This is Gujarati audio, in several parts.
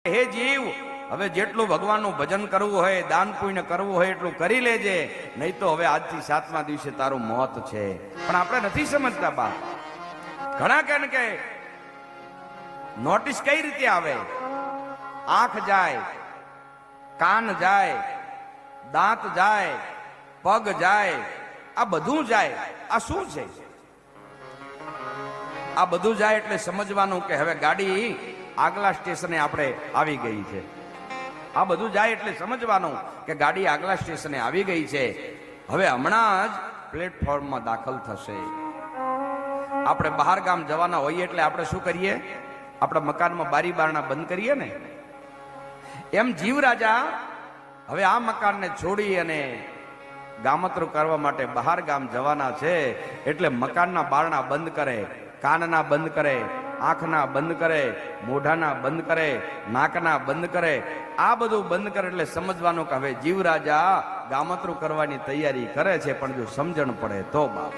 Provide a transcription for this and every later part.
હે જીવ, હવે જેટલું ભગવાનનું ભજન કરવું હોય, દાન પુણ્ય કરવું હોય એટલું કરી લેજે, નહીં તો હવે આજથી 7મા દિવસે તારું મોત છે. પણ આપણે નથી સમજતા બા. ઘણા કે નોટિસ કઈ રીતે આવે? આંખ જાય, કાન જાય, દાંત જાય, પગ જાય, આ બધું જાય. આ શું છે? આ બધું જાય એટલે સમજવાનું કે હવે ગાડી આગલા સ્ટેશને આપણે આવી ગઈ છે. આ બધું જાય એટલે સમજવાનું કે ગાડી આગલા સ્ટેશને આવી ગઈ છે. હવે હમણાં જ પ્લેટફોર્મમાં દાખલ થશે. આપણે બહાર ગામ જવાના હોઈએ એટલે આપણે શું કરીએ? આપણા મકાનમાં બારી બારણા બંધ કરીએ ને. એમ જીવ રાજા હવે આ મકાનને છોડી અને ગામતરું કરવા માટે બહાર ગામ જવાના છે. એટલે મકાનના બારણા બંધ કરે, કાનના બંધ કરે, આંખના બંધ કરે, મોઢાના બંધ કરે, નાકના બંધ કરે. આ બધું બંધ કરે એટલે સમજવાનું કે હવે જીવ રાજા ગામતરું કરવાની તૈયારી કરે છે. પણ જો સમજણ પડે તો બાપ.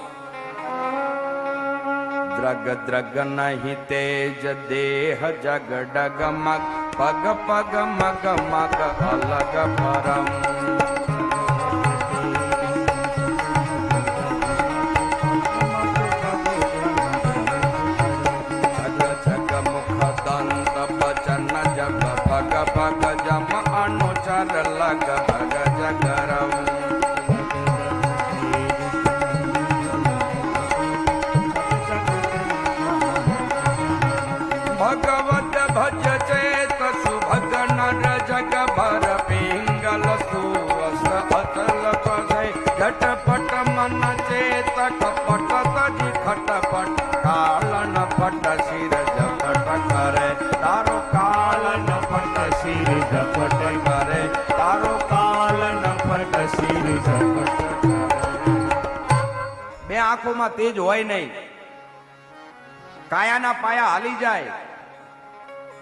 દ્રગ દ્રગ નહીં તેજ દેહ જગ ડગમગ, પગ પગ મગ મગ અલગ પરમ. લગ ભગ જગરમ. ભગવત ભજ ચેત સુભગ નર જગ ભર પિંગલ સુવસ અતલ પગય. ઝટપટ મન ચેત કપટ તજી ખટપટ, કાલન પટ શિર ઝપટ કરે. તારો કાલન પટ શિર ઝપટ કરે. તારો કાલન પટ શિર ઝપટ કરે. બે આંખોમાં તેજ હોય નહીં, કાયાના પાયા હાલી જાય.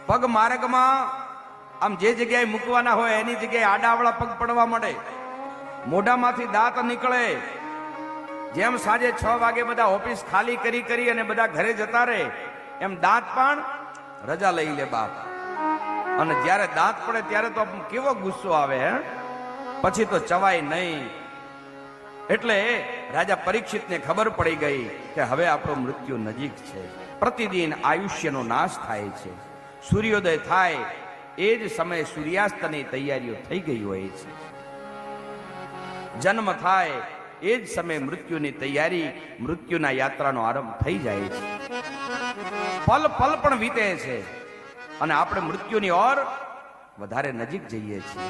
પગ માર્ગમાં આમ જે જગ્યાએ મૂકવાના હોય એની જગ્યાએ આડાવડા પગ પડવા મળે. મોઢામાંથી દાંત નીકળે. જેમ સાંજે 6 વાગે બધા ઓફિસ ખાલી કરી અને બધા ઘરે જતા રહે, એમ દાંત પણ રજા લઈ લે બાપ. અને જ્યારે દાંત પડે ત્યારે તો કેવો ગુસ્સો આવે હે. પછી તો ચવાય નહીં. એટલે રાજા પરીક્ષિતને ખબર પડી ગઈ કે હવે આપણો મૃત્યુ નજીક છે. પ્રતિદિન આયુષ્યનો નાશ થાય છે. સૂર્યોદય થાય એ જ સમયે સૂર્યાસ્તની તૈયારીઓ થઈ ગઈ હોય છે. જન્મ થાય એ જ સમયે મૃત્યુની તૈયારી, મૃત્યુના યાત્રાનો આરંભ થઈ જાય છે. પલ પલ પણ વીતે છે અને આપણે મૃત્યુની ઓર વધારે નજીક જઈએ છીએ.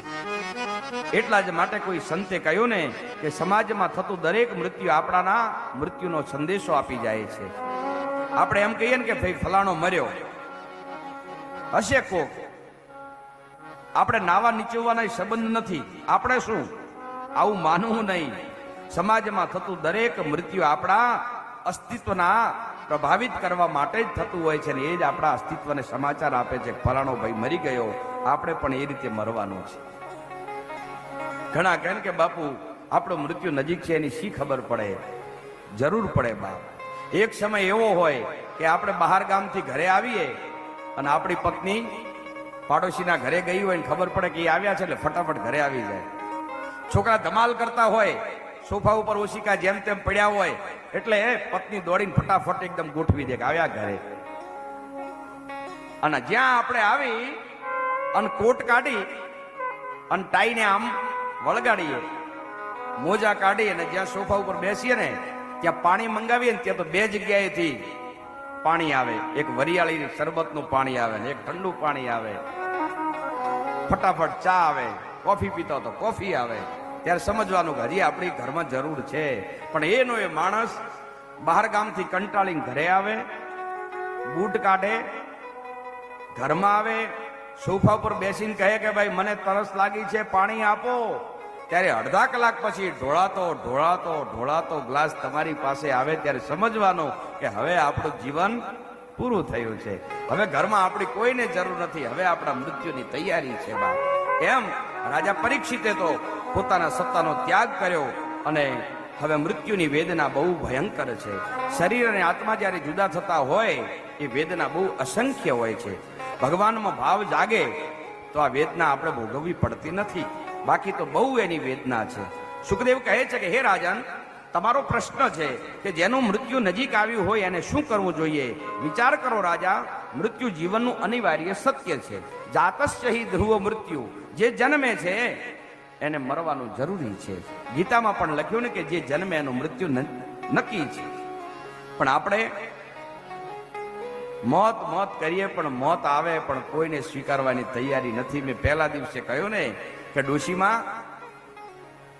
એટલા જ માટે કોઈ સંતે કહ્યું ને કે સમાજમાં થતું દરેક મૃત્યુ આપણાના મૃત્યુનો સંદેશો આપી જાય છે. આપણે એમ કહીએ ને કે ભાઈ ફલાણો મર્યો હશે કોક, આપણે નાવા નીચવવાના સંબંધ નથી. આપણે શું આવું માનવું નહીં. સમાજમાં થતું દરેક મૃત્યુ આપણા અસ્તિત્વના પ્રભાવિત કરવા માટે જ થતું હોય છે. ને એ જ આપણા અસ્તિત્વને સમાચાર આપે છે ફલાણો ભાઈ મરી ગયો, આપણે પણ એ રીતે મરવાનું છે. ઘણા કહે કે બાપુ આપણું મૃત્યુ નજીક છે, એની શી ખબર પડે? જરૂર પડે બાપ. એક સમય એવો હોય કે આપણે બહાર ગામથી ઘરે આવીએ અને આપણી પત્ની પાડોશીના ઘરે ગઈ હોય ને ખબર પડે કે એ આવ્યા છે એટલે ફટાફટ ઘરે આવી જાય. છોકરા ધમાલ કરતા હોય, સોફા ઉપર ઓશિકા જેમ તેમ પડ્યા હોય એટલે પત્ની દોડીને ફટાફટ એકદમ ગોઠવી દે કે આવ્યા ઘરે. અને જ્યાં આપણે આવી અને કોટ કાઢી અને ટાઈને આમ વળગાડીએ, મોજા કાઢી અને જ્યાં સોફા ઉપર બેસીએ ને ત્યાં પાણી મંગાવીએ ને ત્યાં તો 2 જગ્યાએથી પાણી આવે. એક વરિયાળી શરબતનું પાણી આવે ને એક ઠંડુ પાણી આવે. ફટાફટ ચા આવે, કોફી પીતો તો કોફી આવે. ત્યારે સમજવાનું કે હજી આપણી ઘરમાં જરૂર છે. પણ એનો એ માણસ બહાર ગામથી કંટાળીને ઘરે આવે, બૂટ કાઢે, ઘરમાં આવે, સોફા ઉપર બેસીને કહે કે ભાઈ મને તરસ લાગી છે, પાણી આપો. ત્યારે અડધા કલાક પછી ઢોળાતો ગ્લાસ તમારી પાસે આવે. ત્યારે સમજવાનું કે હવે આપણું જીવન પૂરું થયું છે. હવે ઘરમાં આપણી કોઈને જરૂર નથી. હવે આપણા મૃત્યુની તૈયારી છે બા. એમ રાજા પરીક્ષિતે તો પોતાના સત્તાનો ત્યાગ કર્યો અને હવે મૃત્યુની વેદના બહુ ભયંકર છે. શરીર અને આત્મા જ્યારે જુદા થતા હોય એ વેદના બહુ અસંખ્ય હોય છે. ભગવાનમાં ભાવ જાગે તો આ વેદના આપણે ભોગવવી પડતી નથી, બાકી તો બહુ એની વેદના છે. સુખદેવ કહે છે કે હે રાજન, તમારો પ્રશ્ન છે કે જેનું મૃત્યુ નજીક આવ્યું હોય એને શું કરવું જોઈએ. વિચાર કરો રાજા, મૃત્યુ જીવનનું અનિવાર્ય સત્ય છે. જાતસ્ય હિ ધ્રુવ મૃત્યુ, જે જન્મે છે એને મરવાનું જરૂરી છે. ગીતામાં પણ લખ્યું ને કે જે જન્મે એનું મૃત્યુ નક્કી છે. પણ આપણે મોત મોત કરીએ પણ મોત આવે પણ કોઈને સ્વીકારવાની તૈયારી નથી. મેં પહેલા દિવસે કહ્યું ને કે ડોશીમાં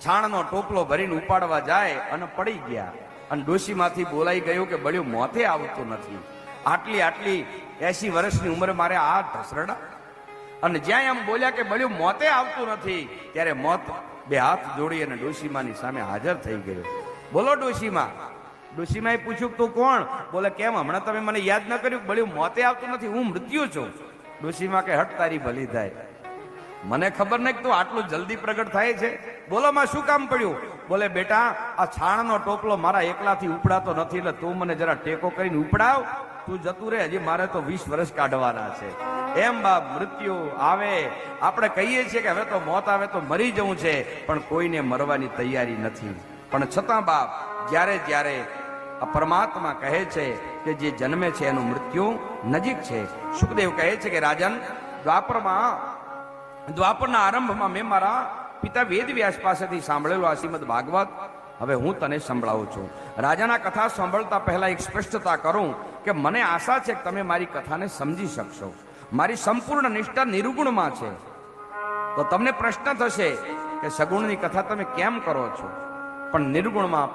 છાણનો ટોપલો ભરીને ઉપાડવા જાય અને પડી ગયા, અને ડોશીમાંથી બોલાઈ ગયું કે બળ્યું મોતે આવતું નથી. આટલી 80 વર્ષની ઉંમરે મારે આ ઢસરડા, અને જ્યાં એમ બોલ્યા કે બળ્યું મોતે આવતું નથી, ત્યારે મોત બે હાથ જોડી અને ડોશીમાની સામે હાજર થઈ ગયો. બોલો ડોશીમા. ડોશીમાએ પૂછ્યું તું કોણ? બોલે કેમ હમણાં તમે મને યાદ ન કર્યું? બળ્યું મોતે આવતું નથી, હું મૃત્યુ છું. ડોશીમા કે હટ, તારી ભલી થાય, મને ખબર નહીં કે તું આટલું જલ્દી પ્રગટ થાય છે. બોલો માં શું કામ પડ્યું? બોલે બેટા, આ છાણનો ટોપલો મારા એકલાથી ઉપડાતો નથી, એટલે તું મને જરા ટેકો કરીને ઉપડાવ. તું જતું રહે, હજી મારે તો 20 વર્ષ કાઢવાના છે. એમ બાપ, મૃત્યુ આવે, આપણે કહીએ છીએ કે હવે તો મોત આવે તો મરી જવું છે, પણ કોઈને મરવાની તૈયારી નથી. પણ છતાં બાપ, જ્યારે જ્યારે આ પરમાત્મા કહે છે કે જે જન્મે છે એનું મૃત્યુ નજીક છે. સુખદેવ કહે છે કે રાજન, દ્વાપરના આરંભમાં મેં મારા પિતા વેદવ્યાસ પાસેથી સાંભળેલું આ શ્રીમદ ભાગવત હવે હું તને સંભળાવું છું. રાજાના કથા સાંભળતા પહેલા એક સ્પષ્ટતા કરું કે મને આશા છે કે તમે મારી કથાને સમજી શકશો. મારી સંપૂર્ણ નિષ્ઠા નિર્ગુણમાં છે. તો તમને પ્રશ્ન થશે કે સગુણની કથા તમે કેમ કરો છો? પણ નિર્ગુણમાં